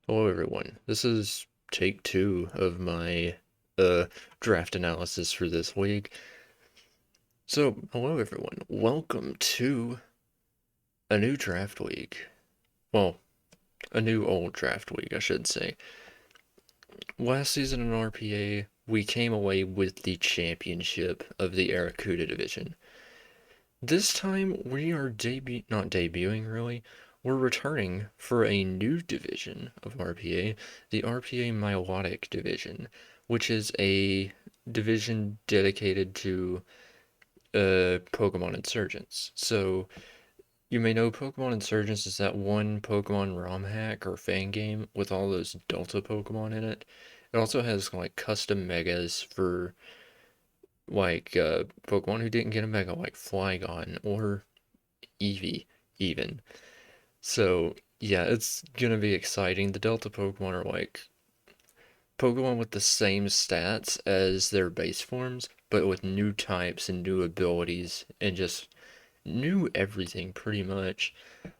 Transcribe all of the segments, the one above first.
Hello everyone. This is take two of my uh draft analysis for this week. So, hello everyone. Welcome to a new draft week. Well, a new old draft week, I should say. Last season in RPA, we came away with the championship of the Aracuda Division. This time we are not debuting really. We're returning for a new division of RPA, the RPA Milotic Division, which is a division dedicated to Pokemon Insurgence. So you may know Pokemon Insurgence is that one Pokemon ROM hack or fan game with all those Delta Pokemon in it. It also has like custom megas for Pokemon who didn't get a mega, like Flygon or Eevee, even. So, yeah, it's gonna be exciting. The Delta Pokemon are like Pokemon with the same stats as their base forms, but with new types and new abilities and just new everything pretty much.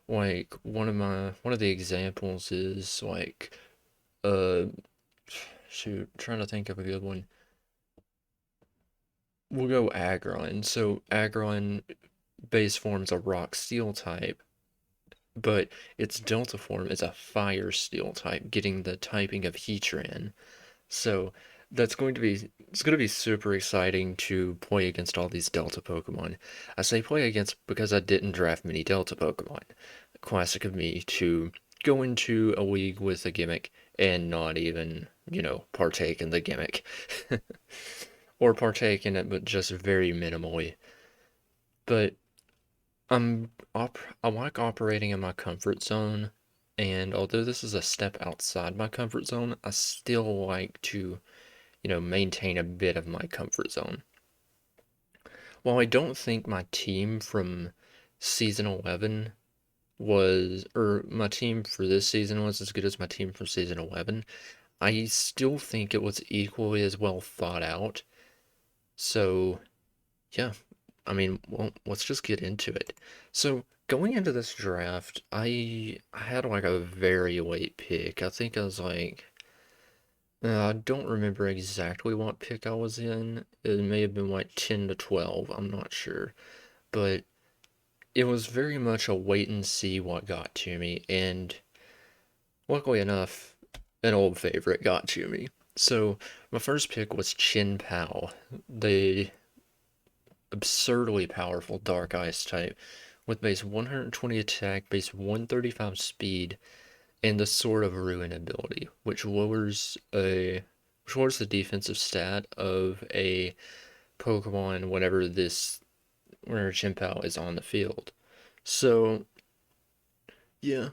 Like one of the examples is uh trying to think of a good one. We'll go Aggron. So Aggron base form's a rock steel type, but its Delta form is a fire steel type, getting the typing of Heatran. So it's going to be super exciting to play against all these Delta Pokemon. I say play against because I didn't draft many Delta Pokemon. Classic of me to go into a league with a gimmick and not even, partake in the gimmick. Or partake in it, but just very minimally. But I like operating in my comfort zone, and although this is a step outside my comfort zone, I still like to, maintain a bit of my comfort zone. While I don't think my team from season 11 or my team for this season was as good as my team from season 11, I still think it was equally as well thought out. So, yeah, I mean, well, let's just get into it. So, going into this draft, I had like a very late pick. I think I was like, I don't remember exactly what pick I was in. It may have been like 10 to 12, I'm not sure. But it was very much a wait and see what got to me, and luckily enough, an old favorite got to me. So, my first pick was CHIEN-PAO, the absurdly powerful Dark Ice type with base 120 attack, base 135 speed, and the Sword of Ruin ability, which lowers the defensive stat of a Pokemon whenever CHIEN-PAO is on the field. So yeah,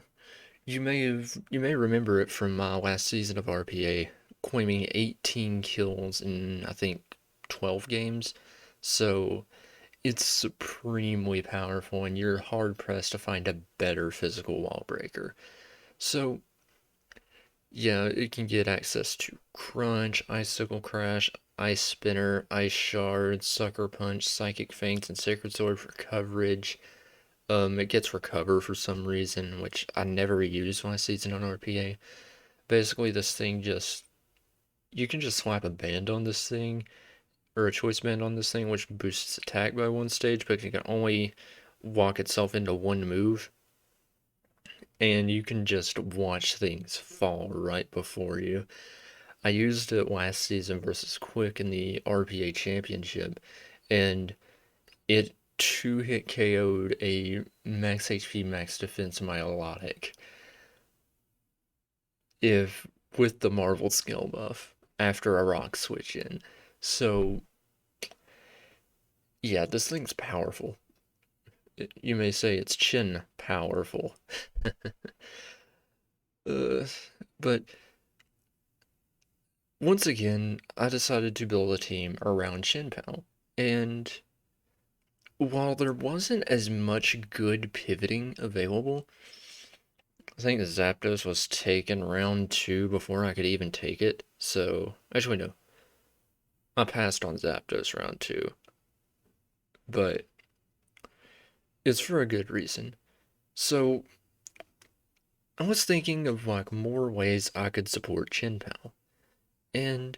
you may remember it from my last season of RPA, claiming 18 kills in I think 12 games. So it's supremely powerful, and you're hard pressed to find a better physical wall breaker. So, yeah, it can get access to Crunch, Icicle Crash, Ice Spinner, Ice Shard, Sucker Punch, Psychic Feints, and Sacred Sword for coverage. It gets Recover for some reason, which I never used last season on RPA. Basically, you can just slap a band on this thing, or a choice band on this thing, which boosts attack by one stage, but it can only walk itself into one move, and you can just watch things fall right before you. I used it last season versus Quick in the RPA Championship, and it two-hit KO'd a max HP, max defense Milotic if with the Marvel skill buff after a rock switch in. So yeah, this thing's powerful. You may say it's chin powerful. uh, but once again, I decided to build a team around CHIEN-PAO. And while there wasn't as much good pivoting available, I think Zapdos was taken round 2 before I could even take it. So, actually, no. I passed on Zapdos round 2. But it's for a good reason. So, I was thinking of like more ways I could support CHIEN-PAO. And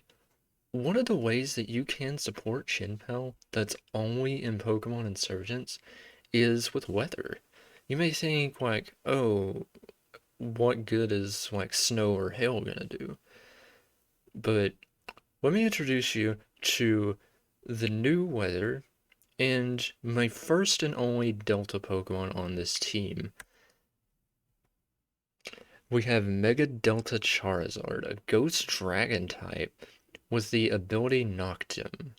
one of the ways that you can support CHIEN-PAO that's only in Pokemon Insurgence is with weather. You may think like, oh, what good is like snow or hail gonna do? But let me introduce you to the new weather and my first and only Delta Pokemon on this team. We have Mega Delta Charizard, a Ghost Dragon type with the ability Noctum.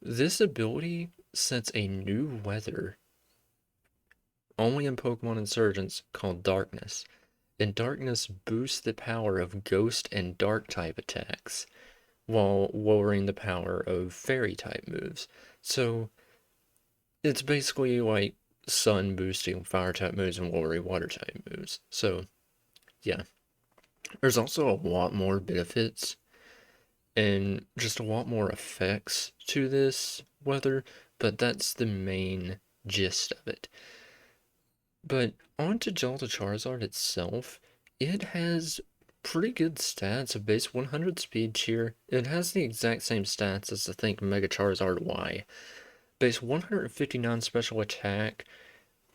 This ability sets a new weather only in Pokemon Insurgence called Darkness, and Darkness boosts the power of Ghost and Dark type attacks while lowering the power of Fairy type moves. So it's basically like Sun boosting Fire type moves and lowering Water type moves. So yeah, there's also a lot more benefits and just a lot more effects to this weather, but that's the main gist of it. But on to Delta Charizard itself, it has pretty good stats, a base 100 speed cheer. It has the exact same stats as I think Mega Charizard Y. Base 159 special attack,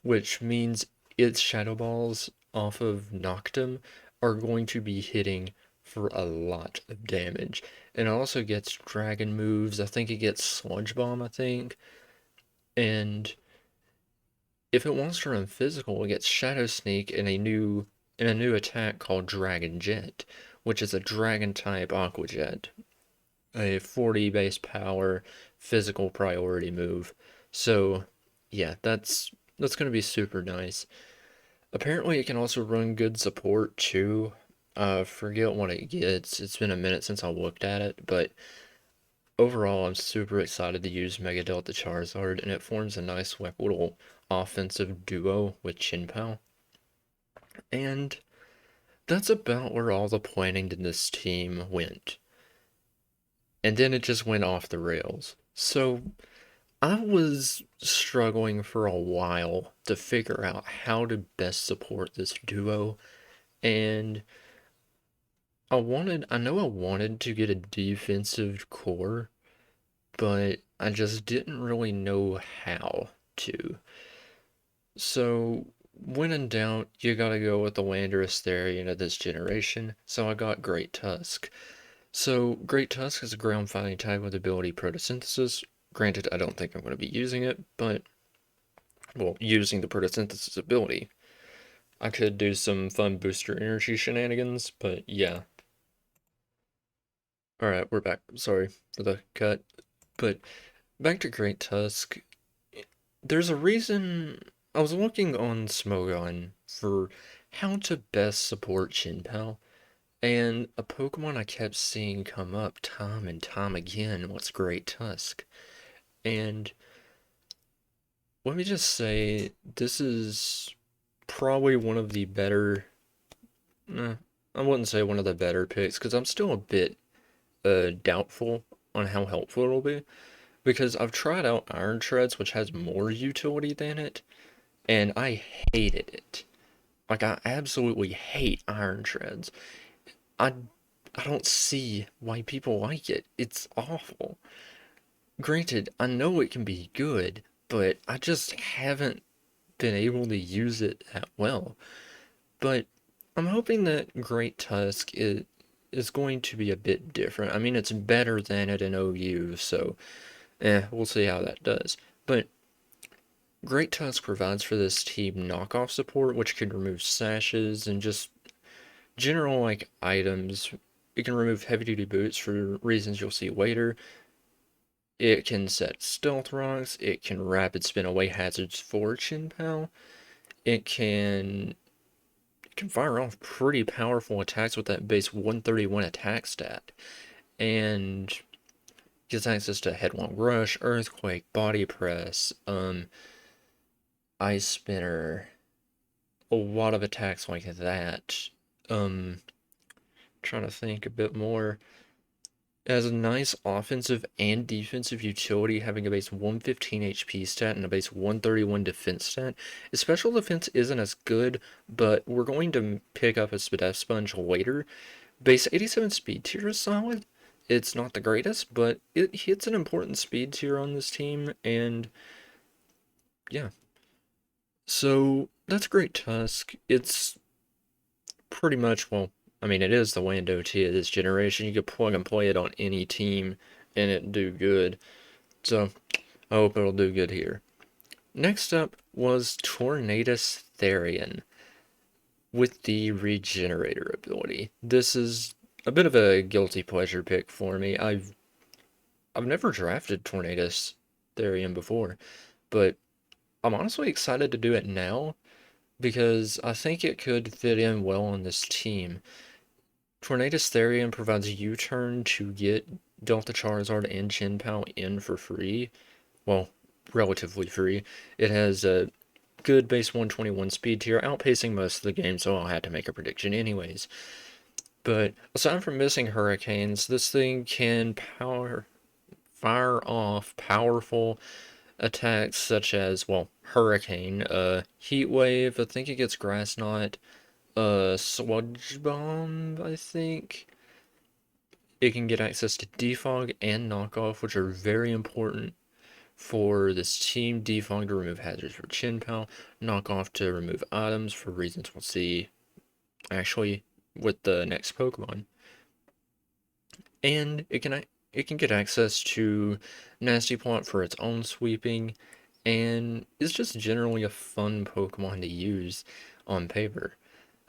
which means its Shadow Balls off of Noctum are going to be hitting for a lot of damage. And it also gets Dragon moves. I think it gets Sludge Bomb, I think. And if it wants to run physical, it gets Shadow Sneak and a new attack called Dragon Jet, which is a Dragon type Aqua Jet, a 40 base power physical priority move. So yeah, that's gonna be super nice. Apparently, it can also run good support too. Forget what it gets. It's been a minute since I looked at it, but overall, I'm super excited to use Mega Delta Charizard, and it forms a nice like little offensive duo with CHIEN-PAO. And that's about where all the planning to this team went. And then it just went off the rails. So I was struggling for a while to figure out how to best support this duo, and I know I wanted to get a defensive core, but I just didn't really know how to. So, when in doubt, you gotta go with the Landorus Therian of this generation, so I got Great Tusk. So, Great Tusk is a ground fighting type with ability Photosynthesis. Granted, I don't think I'm going to be using it, but, well, using the Photosynthesis ability. I could do some fun booster energy shenanigans, but yeah. Alright, we're back. Sorry for the cut. But back to Great Tusk. There's a reason I was looking on Smogon for how to best support CHIEN-PAO, and a Pokemon I kept seeing come up time and time again was Great Tusk. And let me just say, this is probably one of the better. I wouldn't say one of the better picks because I'm still a bit doubtful on how helpful it'll be. Because I've tried out Iron Treads, which has more utility than it, and I hated it. Like, I absolutely hate Iron Treads. I, I don't see why people like it. It's awful. Granted, I know it can be good, but I just haven't been able to use it that well. But I'm hoping that Great Tusk is going to be a bit different. I mean, it's better than it in OU, so we'll see how that does. But Great Tusk provides for this team knockoff support, which can remove sashes and just general like items. It can remove heavy duty boots for reasons you'll see later. It can set stealth rocks. It can rapid spin away hazards for CHIEN-PAO. It can fire off pretty powerful attacks with that base 131 attack stat, and gets access to Headlong Rush, Earthquake, Body Press, Ice Spinner, a lot of attacks like that. Trying to think a bit more. It has a nice offensive and defensive utility, having a base 115 HP stat and a base 131 defense stat. Its special defense isn't as good, but we're going to pick up a Spadef Sponge later. Base 87 speed tier is solid. It's not the greatest, but it hits an important speed tier on this team, and yeah. So that's Great Tusk. It's pretty much, well, I mean, it is the Land OT of this generation. You could plug and play it on any team and it do good. So I hope it'll do good here. Next up was Tornadus Therian with the Regenerator ability. This is a bit of a guilty pleasure pick for me. I've never drafted Tornadus Therian before, but I'm honestly excited to do it now because I think it could fit in well on this team. Tornadus Therian provides a U-turn to get Delta Charizard and CHIEN-PAO in for free. Well, relatively free. It has a good base 121 speed tier, outpacing most of the game, so I'll have to make a prediction anyways. But aside from missing hurricanes, this thing can fire off powerful attacks such as, well, Hurricane, Heat Wave, I think it gets Grass Knot, Sludge Bomb, I think. It can get access to Defog and Knockoff, which are very important for this team. Defog to remove hazards for CHIEN-PAO, Knockoff to remove items for reasons we'll see actually with the next Pokemon. And it can get access to Nasty Plot for its own sweeping, and it's just generally a fun Pokemon to use on paper.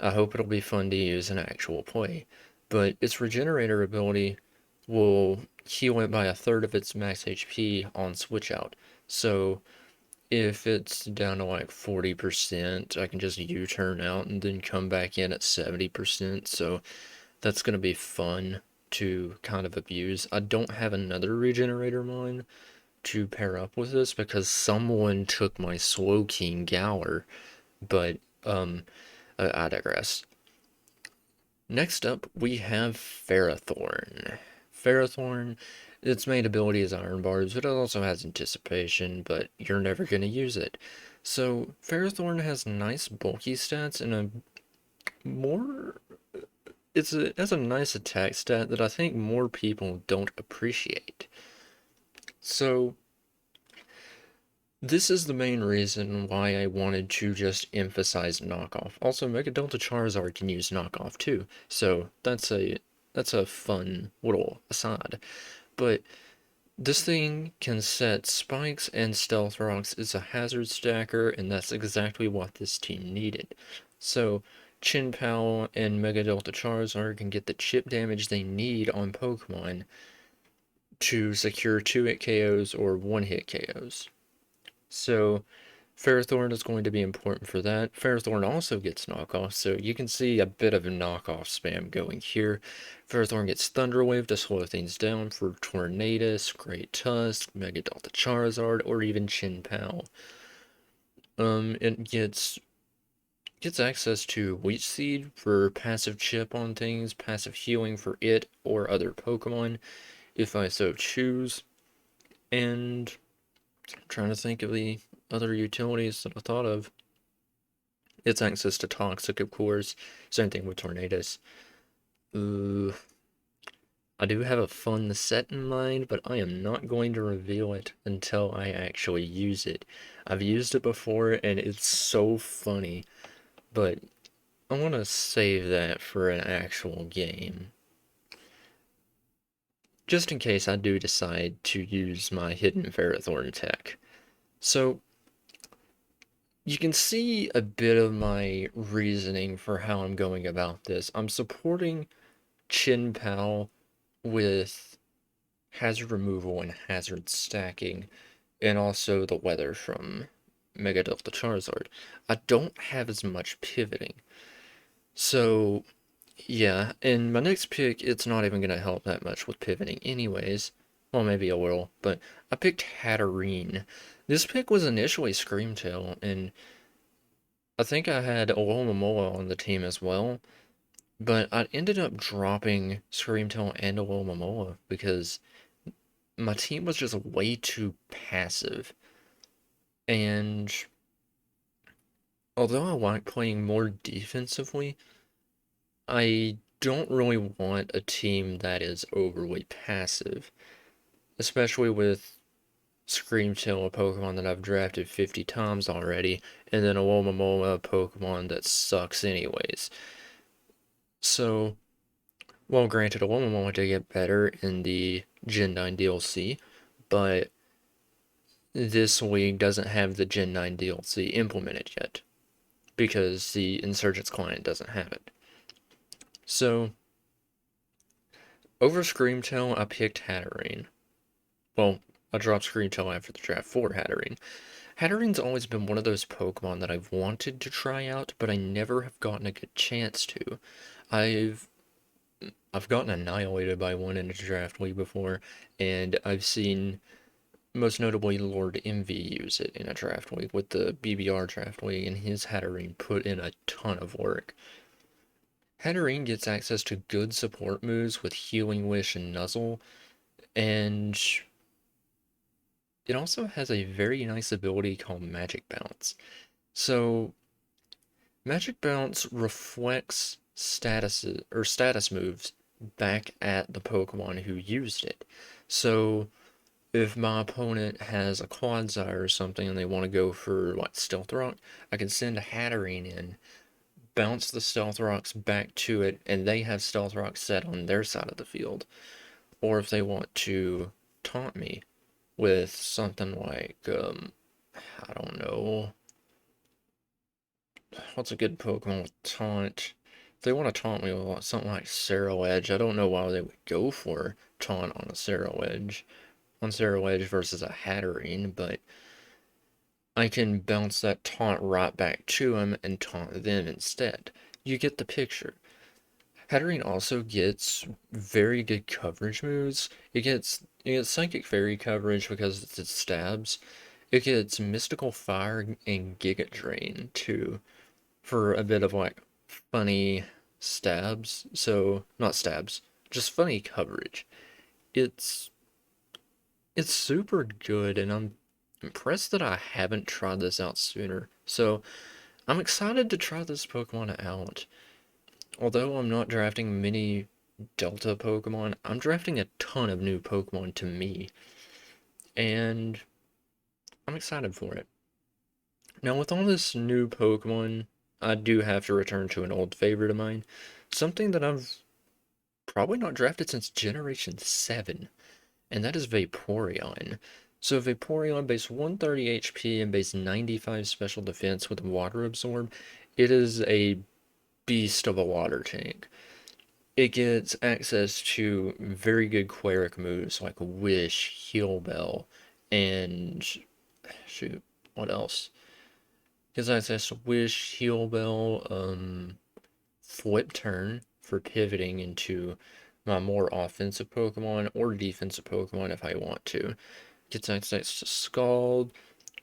I hope it'll be fun to use in actual play. But its Regenerator ability will heal it by a third of its max HP on switch out. So if it's down to like 40%, I can just U-turn out and then come back in at 70%. So that's going to be fun to kind of abuse. I don't have another Regenerator mine to pair up with this because someone took my Slowking Galar, but I digress. Next up, we have Ferrothorn. Ferrothorn, its main ability is Iron Barbs, but it also has Anticipation, but you're never going to use it. So, Ferrothorn has nice bulky stats and a more... it has a nice attack stat that I think more people don't appreciate. So, this is the main reason why I wanted to just emphasize knockoff. Also, Mega Delta Charizard can use knockoff too, so that's a fun little aside. But this thing can set spikes and stealth rocks. It's a hazard stacker, and that's exactly what this team needed. So CHIEN-PAO and Mega Delta Charizard can get the chip damage they need on Pokemon to secure 2-hit KOs or 1-hit KOs. So Ferrothorn is going to be important for that. Ferrothorn also gets knockoff, so you can see a bit of a knockoff spam going here. Ferrothorn gets Thunder Wave to slow things down for Tornadus, Great Tusk, Mega Delta Charizard, or even CHIEN-PAO. It gets access to Wheat Seed for passive chip on things, passive healing for it or other Pokemon, if I so choose. And I'm trying to think of the other utilities that I thought of. It's access to Toxic, of course. Same thing with Tornadus. I do have a fun set in mind, but I am not going to reveal it until I actually use it. I've used it before, and it's so funny, but I want to save that for an actual game. Just in case I do decide to use my hidden Ferrothorn tech. So, you can see a bit of my reasoning for how I'm going about this. I'm supporting CHIEN-PAO with hazard removal and hazard stacking, and also the weather from Mega Delta Charizard. I don't have as much pivoting. So, yeah, in my next pick, it's not even going to help that much with pivoting anyways. Well, maybe a little, but I picked Hatterene. This pick was initially Screamtail, and I think I had Alomomola on the team as well, But I ended up dropping Screamtail and Alomomola because my team was just way too passive. And although I like playing more defensively, I don't really want a team that is overly passive, especially with Screamtail, a Pokemon that I've drafted 50 times already, and then a Alomomola, a Pokemon that sucks anyways. So, well, granted, Alomomola did get better in the Gen 9 DLC, but this league doesn't have the Gen 9 DLC implemented yet because the Insurgence client doesn't have it. So, over Screamtail, I picked Hatterene. Well, I dropped Screamtail after the draft for Hatterene. Hatterene's always been one of those Pokemon that I've wanted to try out, but I never have gotten a good chance to. I've I've gotten annihilated by one in a draft league before, and I've seen most notably Lord Envy use it in a draft league with the BBR draft league, and his Hatterene put in a ton of work. Hatterene gets access to good support moves with Healing Wish and Nuzzle, and it also has a very nice ability called Magic Bounce. So, Magic Bounce reflects status moves back at the Pokemon who used it. So, if my opponent has a Quagsire or something and they want to go for like Stealth Rock, I can send a Hatterene in, bounce the Stealth Rocks back to it, and they have Stealth Rocks set on their side of the field. Or if they want to taunt me with something like, I don't know, what's a good Pokemon with taunt? If they want to taunt me with something like Sarrow Edge, I don't know why they would go for taunt on a Sarrow Edge, versus a Hatterene, but I can bounce that taunt right back to him and taunt them instead. You get the picture. Hatterene also gets very good coverage moves. It gets Psychic Fairy coverage because it's its stabs. It gets Mystical Fire and Giga Drain too, for a bit of like funny stabs. So not stabs, just funny coverage. It's it's super good, and I'm impressed that I haven't tried this out sooner. So I'm excited to try this Pokemon out. Although I'm not drafting many Delta Pokemon, I'm drafting a ton of new Pokemon to me, and I'm excited for it. Now, with all this new Pokemon, I do have to return to an old favorite of mine, something that I've probably not drafted since Generation 7, and that is Vaporeon. So Vaporeon base 130 HP and base 95 special defense with Water Absorb. It is a beast of a water tank. It gets access to very good Cleric moves like Wish, Heal Bell, and shoot, what else? Gets access to Wish, Heal Bell, Flip Turn for pivoting into my more offensive Pokemon or defensive Pokemon if I want to. Gets access to Scald,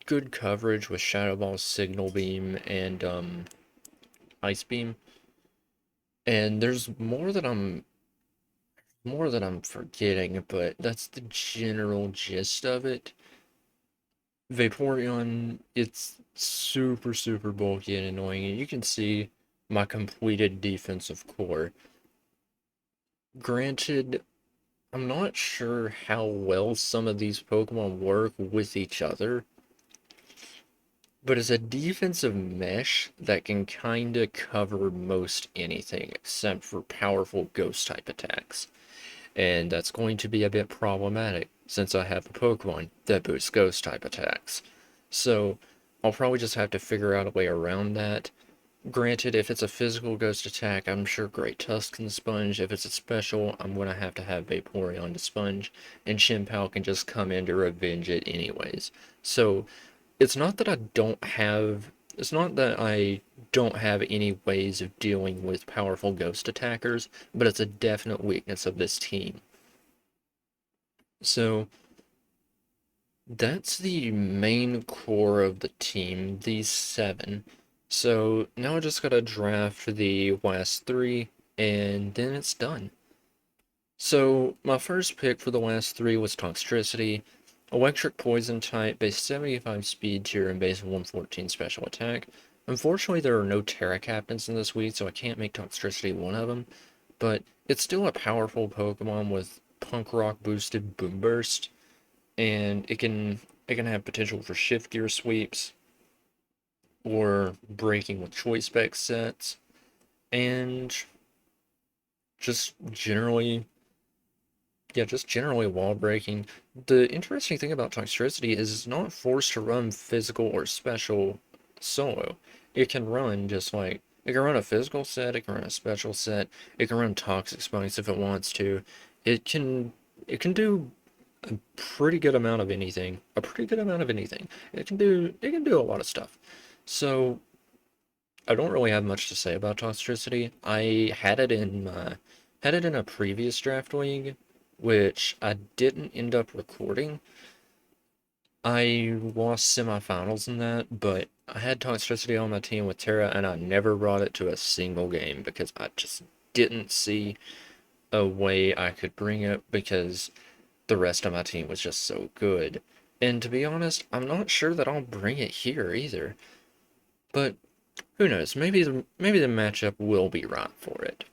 good coverage with Shadow Ball, Signal Beam, and Ice Beam. And there's more that I'm forgetting, but that's the general gist of it. Vaporeon, it's super, super bulky and annoying, and you can see my completed defensive core. Granted, I'm not sure how well some of these Pokemon work with each other, but it's a defensive mesh that can kinda cover most anything except for powerful ghost type attacks. And that's going to be a bit problematic since I have a Pokemon that boosts ghost type attacks. So I'll probably just have to figure out a way around that. Granted, if it's a physical ghost attack, I'm sure Great Tusk can sponge. If it's a special, I'm going to have Vaporeon to sponge, and CHIEN-PAO can just come in to revenge it anyways. So it's not that I don't have it's not that I don't have any ways of dealing with powerful ghost attackers, but it's a definite weakness of this team. So that's the main core of the team, these 7. So now I just gotta draft the last 3, and then it's done. So my first pick for the last three was Toxtricity, Electric Poison type, base 75 speed tier, and base 114 special attack. Unfortunately, there are no Terra Captains in this week, so I can't make Toxtricity one of them, but it's still a powerful Pokemon with Punk Rock boosted Boom Burst, and it can have potential for Shift Gear sweeps or breaking with Choice Spec sets, and just generally just generally wall breaking. The interesting thing about Toxtricity is it's not forced to run physical or special solo. It can run just like it can run a physical set, it can run a special set, it can run Toxic Spikes if it wants to. It can it can do a pretty good amount of anything. A pretty good amount of anything. It can do a lot of stuff. So I don't really have much to say about Toxtricity. I had it in a previous draft league, which I didn't end up recording. I lost semifinals in that, but I had Toxtricity on my team with Terra, and I never brought it to a single game because I just didn't see a way I could bring it because the rest of my team was just so good. And to be honest, I'm not sure that I'll bring it here either. But who knows? Maybe the matchup will be right for it.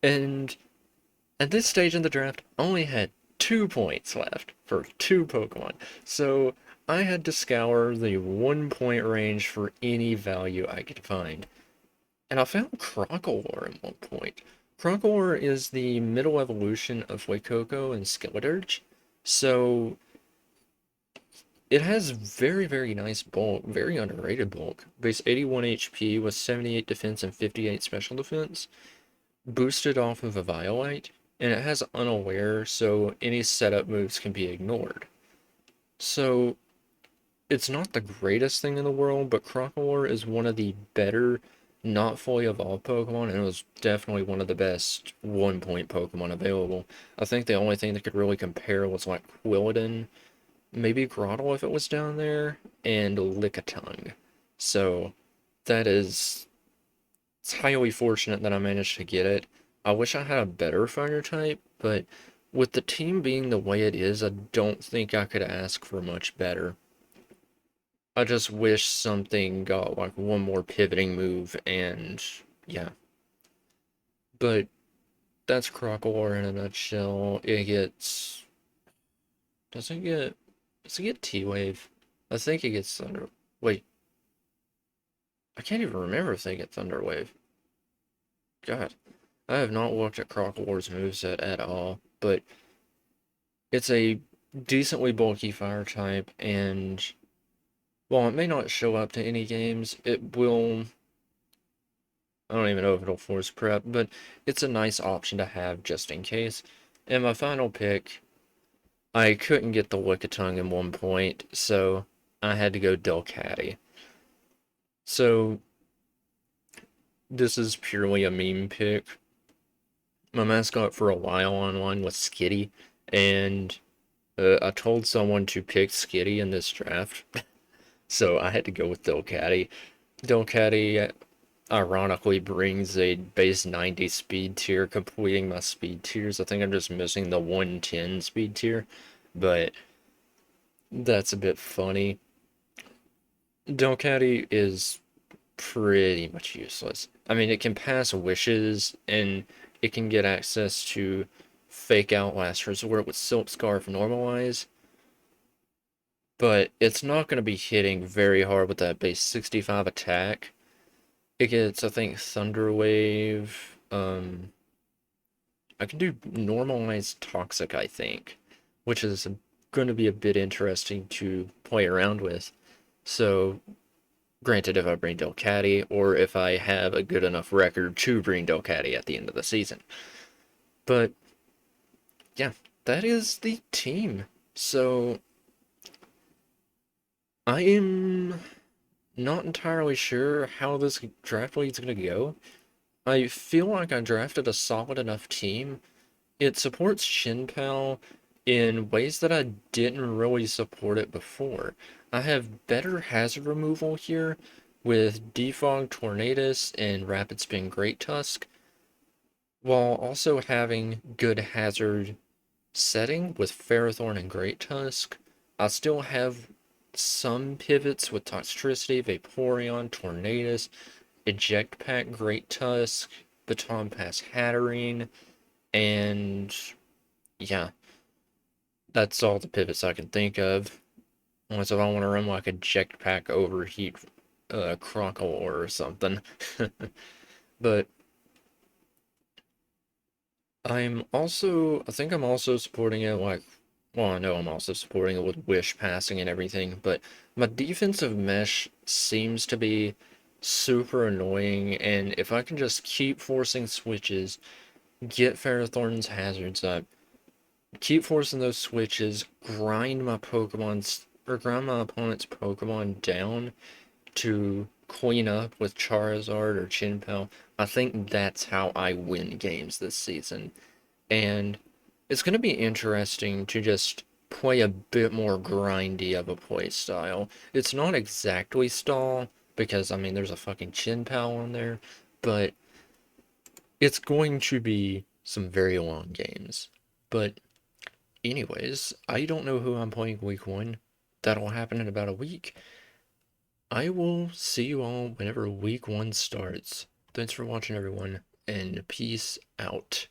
And at this stage in the draft, I only had 2 points left for two Pokemon. So I had to scour the 1 point range for any value I could find. And I found Crocalor at one point. Crocalor is the middle evolution of Fuecoco and Skeledirge. So it has very, very nice bulk, very underrated bulk. Base 81 HP with 78 defense and 58 special defense. Boosted off of a Violite, and it has Unaware, so any setup moves can be ignored. So it's not the greatest thing in the world, but Crocalor is one of the better not fully evolved Pokemon, and it was definitely one of the best 1 point Pokemon available. I think the only thing that could really compare was like Quilladin, maybe Grotle if it was down there, and Lickitung. So that is it's highly fortunate that I managed to get it. I wish I had a better fire type, but with the team being the way it is, I don't think I could ask for much better. I just wish something got like one more pivoting move and yeah. But that's Crocalor in a nutshell. It gets does it get T-Wave? I think it gets Thunder. Wait, I can't even remember if they get Thunder Wave. God. I have not looked at Crocalor's moveset at all, but it's a decently bulky fire type, and while it may not show up to any games, it will. I don't even know if it'll force prep, but it's a nice option to have just in case. And my final pick, I couldn't get the Lickitung in 1 point, so I had to go Delcatty. So this is purely a meme pick. My mascot for a while online was Skitty, and I told someone to pick Skitty in this draft, so I had to go with Delcatty. Delcatty, ironically, brings a base 90 speed tier, completing my speed tiers. I think I'm just missing the 110 speed tier, but that's a bit funny. Delcatty is pretty much useless. I mean, it can pass wishes, and it can get access to Fake Out Last Resort with Silk Scarf Normalize, but it's not going to be hitting very hard with that base 65 attack. It gets, I think, Thunder Wave. I can do Normalize Toxic, I think, which is going to be a bit interesting to play around with. So, granted, if I bring Delcatty, or if I have a good enough record to bring Delcatty at the end of the season. But, yeah, that is the team. So, I am not entirely sure how this draft league's going to go. I feel like I drafted a solid enough team. It supports CHIEN-PAO in ways that I didn't really support it before. I have better hazard removal here with Defog, Tornadus, and Rapid Spin Great Tusk, while also having good hazard setting with Ferrothorn and Great Tusk. I still have some pivots with Toxtricity, Vaporeon, Tornadus, Eject Pack, Great Tusk, Baton Pass Hatterene, and yeah, that's all the pivots I can think of. Unless if I want to run like Eject Pack Overheat Crocodile or something. But I think I'm also supporting it like, well, I know I'm also supporting it with Wish passing and everything, but my defensive mesh seems to be super annoying, and if I can just keep forcing switches, get Ferrothorn's hazards up, keep forcing those switches, grind my opponent's Pokemon down to clean up with Charizard or CHIEN-PAO, I think that's how I win games this season. And it's going to be interesting to just play a bit more grindy of a play style. It's not exactly stall, because, I mean, there's a fucking CHIEN-PAO on there, but it's going to be some very long games. But anyways, I don't know who I'm playing week one. That'll happen in about a week. I will see you all whenever week one starts. Thanks for watching, everyone, and peace out.